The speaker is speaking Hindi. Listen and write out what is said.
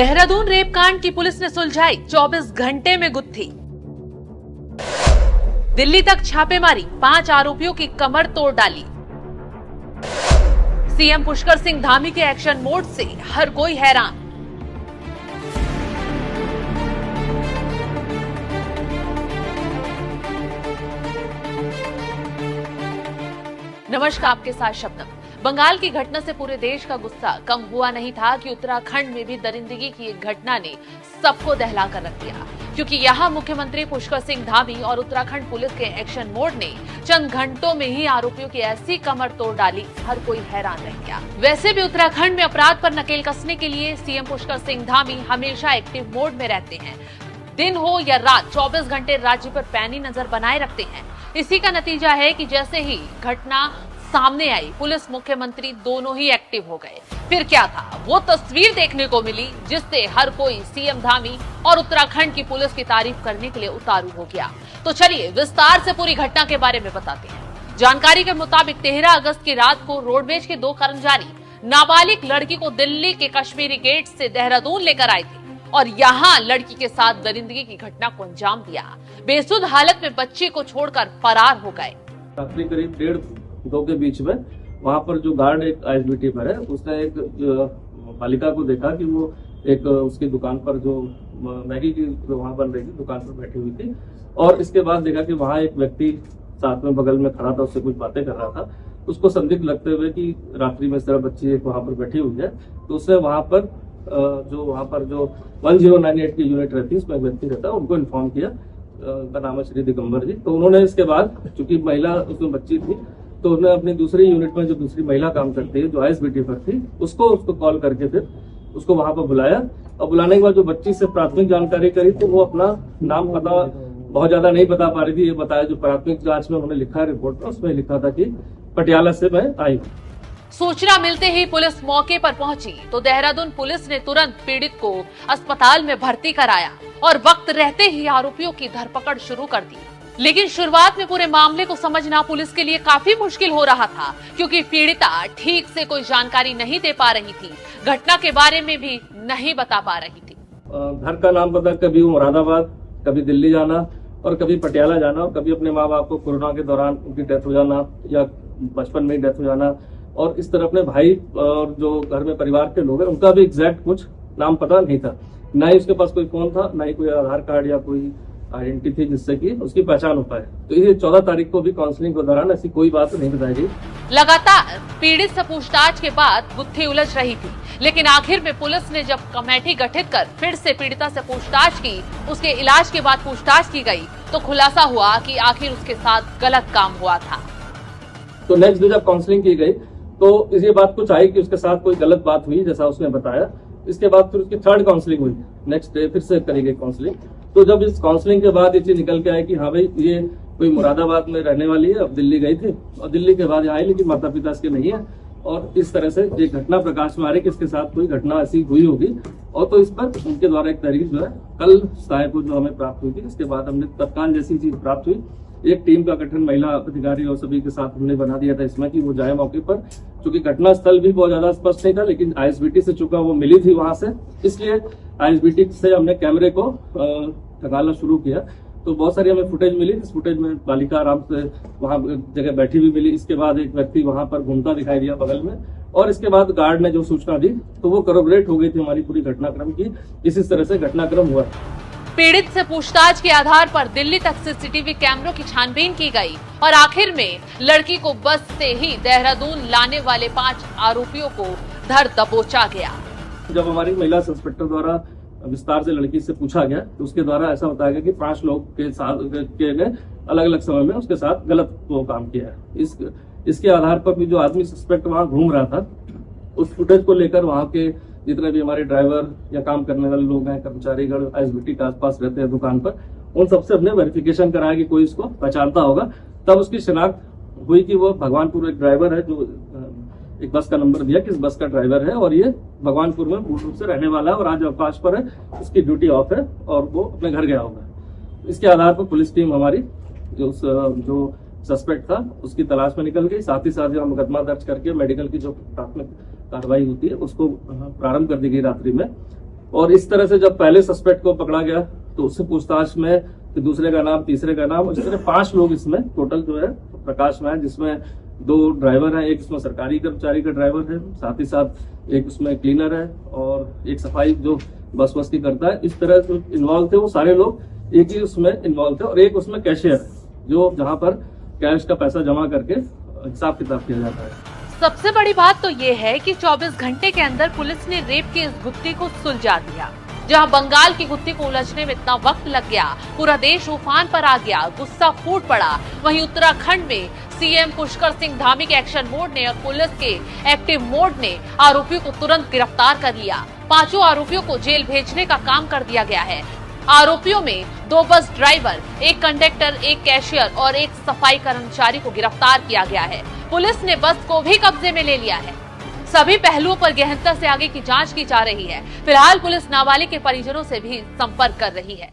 देहरादून रेप कांड की पुलिस ने सुलझाई 24 घंटे में गुत्थी। दिल्ली तक छापेमारी, 5 आरोपियों की कमर तोड़ डाली। सीएम पुष्कर सिंह धामी के एक्शन मोड से हर कोई हैरान। नमस्कार, आपके साथ शबनम। बंगाल की घटना से पूरे देश का गुस्सा कम हुआ नहीं था कि उत्तराखंड में भी दरिंदगी की एक घटना ने सबको दहला कर रख दिया, क्योंकि यहाँ मुख्यमंत्री पुष्कर सिंह धामी और उत्तराखंड पुलिस के एक्शन मोड ने चंद घंटों में ही आरोपियों की ऐसी कमर तोड़ डाली, हर कोई हैरान रह गया। वैसे भी उत्तराखंड में अपराध पर नकेल कसने के लिए सीएम पुष्कर सिंह धामी हमेशा एक्टिव मोड में रहते हैं। दिन हो या रात 24 घंटे राज्य पर पैनी नजर बनाए रखते हैं। इसी का नतीजा है कि जैसे ही घटना सामने आई, पुलिस मुख्यमंत्री दोनों ही एक्टिव हो गए। फिर क्या था, वो तस्वीर देखने को मिली जिससे हर कोई सीएम धामी और उत्तराखंड की पुलिस की तारीफ करने के लिए उतारू हो गया। तो चलिए विस्तार से पूरी घटना के बारे में बताते हैं। जानकारी के मुताबिक 13 अगस्त की रात को रोडवेज के 2 कर्मचारी नाबालिग लड़की को दिल्ली के कश्मीरी गेट से देहरादून लेकर आए थे और यहाँ लड़की के साथ दरिंदगी की घटना को अंजाम दिया। बेसुध हालत में बच्ची को छोड़कर फरार हो गए। रात्रि करीब 1:30-2 के बीच में वहाँ पर जो गार्ड एक आईएसबीटी पर है, उसने एक बालिका को देखा कि वो एक उसकी दुकान पर जो मैगी की वहाँ बन रही थी दुकान पर बैठी हुई थी, और इसके बाद देखा कि वहाँ एक व्यक्ति साथ में बगल में खड़ा था, उससे कुछ बातें कर रहा था। उसको संदिग्ध लगते हुए कि रात्रि में इस तरह बच्ची एक वहाँ पर बैठी हुई है, तो उसने वहाँ पर जो 1098 की यूनिट रहती है, उसमें एक व्यक्ति रहता है, उनको इन्फॉर्म किया। उनका नाम है श्री दिगंबर जी। तो उन्होंने इसके बाद, चूंकि महिला उसमें बच्ची थी, तो उन्होंने अपनी दूसरी यूनिट में जो दूसरी महिला काम करती है, जो आईएसबीटी पर थी, उसको कॉल करके फिर उसको वहां पर बुलाया। और बुलाने के बाद जो बच्ची से प्राथमिक जानकारी करी, तो वो अपना नाम पता बहुत ज्यादा नहीं बता पा रही थी। ये बताया जो प्राथमिक जांच में उन्होंने लिखा है रिपोर्ट में, उसमें लिखा था कि पटियाला से मैं आई। सूचना मिलते ही पुलिस मौके पर पहुंची तो देहरादून पुलिस ने तुरंत पीड़ित को अस्पताल में भर्ती कराया और वक्त रहते ही आरोपियों की धरपकड़ शुरू कर दी। लेकिन शुरुआत में पूरे मामले को समझना पुलिस के लिए काफी मुश्किल हो रहा था, क्योंकि पीड़िता ठीक से कोई जानकारी नहीं दे पा रही थी, घटना के बारे में भी नहीं बता पा रही थी। घर का नाम पता, कभी मुरादाबाद, कभी दिल्ली जाना और कभी पटियाला जाना, और कभी अपने माँ बाप को कोरोना के दौरान उनकी डेथ हो जाना या बचपन में डेथ हो जाना, और इस तरह अपने भाई और जो घर में परिवार के लोग हैं उनका भी एग्जैक्ट कुछ नाम पता नहीं था। ना ही उसके पास कोई फोन था, ना ही कोई आधार कार्ड या कोई आइडेंटिटी थी जिससे कि उसकी पहचान हो पाए। तो ये 14 तारीख को भी काउंसलिंग के दौरान ऐसी कोई बात नहीं बताई गई। लगातार पीड़ित से पूछताछ के बाद गुत्थी उलझ रही थी, लेकिन आखिर में पुलिस ने जब कमेटी गठित कर फिर से पीड़िता से पूछताछ की, उसके इलाज के बाद पूछताछ की गई, तो खुलासा हुआ कि आखिर उसके साथ गलत काम हुआ था। तो नेक्स्ट डे जब काउंसलिंग की गई तो ये बात कुछ आई कि उसके साथ कोई गलत बात हुई, जैसा उसने बताया। इसके बाद फिर उसकी 3rd काउंसलिंग हुई, नेक्स्ट डे फिर से करी गई काउंसलिंग। तो जब इस काउंसलिंग के बाद ये चीज निकल के आई कि हाँ भाई, ये कोई मुरादाबाद में रहने वाली है, अब दिल्ली गई थी और दिल्ली के बाद आई, लेकिन माता पिता इसके नहीं है, और इस तरह से ये घटना प्रकाश में आ रही कि इसके साथ कोई घटना ऐसी हुई होगी। और तो इस पर उनके द्वारा एक तहरीर जो है कल साय को जो हमें प्राप्त हुई थी, इसके बाद हमने तत्काल जैसी चीज प्राप्त हुई, एक टीम का गठन महिला अधिकारी और सभी के साथ हमने बना दिया था इसमें कि वो जाए मौके पर। चूंकि घटना स्थल भी बहुत ज्यादा स्पष्ट नहीं था, लेकिन आईएसबीटी से चुका वो मिली थी वहां से, इसलिए आईएसबीटी से हमने कैमरे को खंगालना शुरू किया। तो बहुत सारी हमें फुटेज मिली, इस फुटेज में बालिका आराम से वहां जगह बैठी हुई मिली। इसके बाद एक व्यक्ति वहां पर घूमता दिखाई दिया बगल में, और इसके बाद गार्ड ने जो सूचना दी तो वो कॉरबोरेट हो गई थी हमारी पूरी घटनाक्रम की। इसी तरह से घटनाक्रम हुआ। पीड़ित से पूछताछ के आधार पर दिल्ली तक सीसीटीवी कैमरों की छानबीन की गई और आखिर में लड़की को बस से ही देहरादून लाने वाले 5 आरोपियों को धर दबोचा गया। जब हमारी महिला इंस्पेक्टर द्वारा विस्तार से लड़की से पूछा गया तो उसके द्वारा ऐसा बताया गया कि 5 लोग के साथ अलग अलग समय में उसके साथ गलत वो काम किया है। इसके आधार पर भी जो आदमी सस्पेक्ट वहां घूम रहा था, उस फुटेज को लेकर वहां के जितने भी हमारे ड्राइवर या काम करने वाले लोग हैं, कर्मचारीगण आईएसबीटी के आसपास रहते हैं दुकान पर, उन सबसे हमने वेरिफिकेशन कराया कि कोई इसको पहचानता होगा। तब उसकी शिनाख्त हुई कि वो भगवानपुर एक ड्राइवर है, जो एक बस का नंबर दिया कि इस बस का ड्राइवर है और ये भगवानपुर में मूल रूप से रहने वाला है और आज अवकाश पर है, उसकी ड्यूटी ऑफ है और वो अपने घर गया होगा। इसके आधार पर पुलिस टीम हमारी जो सस्पेक्ट था उसकी तलाश में निकल गई। साथ ही साथ हम मुकदमा दर्ज करके मेडिकल की जो प्राथमिक कार्रवाई होती है उसको प्रारंभ कर दी गई रात्रि में। और इस तरह से जब पहले सस्पेक्ट को पकड़ा गया तो उससे पूछताछ में फिर दूसरे का नाम, तीसरे का नाम, इस तरह 5 लोग इसमें टोटल जो है प्रकाश में है, जिसमें 2 ड्राइवर हैं, एक इसमें सरकारी कर्मचारी का ड्राइवर है, साथ ही साथ एक उसमें क्लीनर है और एक सफाई जो बस की करता है। इस तरह जो इन्वॉल्व थे वो सारे लोग एक ही उसमें इन्वॉल्व थे और एक उसमें कैशियर है जो जहां पर कैश का पैसा जमा करके हिसाब किताब किया जाता है। सबसे बड़ी बात तो ये है कि 24 घंटे के अंदर पुलिस ने रेप के इस गुत्थी को सुलझा दिया। जहां बंगाल की गुत्थी को उलझने में इतना वक्त लग गया, पूरा देश उफान पर आ गया, गुस्सा फूट पड़ा, वहीं उत्तराखंड में सीएम पुष्कर सिंह धामी के एक्शन मोड ने और पुलिस के एक्टिव मोड ने आरोपियों को तुरंत गिरफ्तार कर लिया। 5 आरोपियों को जेल भेजने का काम कर दिया गया है। आरोपियों में 2 बस ड्राइवर, एक कंडक्टर, एक कैशियर और एक सफाई कर्मचारी को गिरफ्तार किया गया है। पुलिस ने बस को भी कब्जे में ले लिया है। सभी पहलुओं पर गहनता से आगे की जांच की जा रही है। फिलहाल पुलिस नाबालिग के परिजनों से भी संपर्क कर रही है।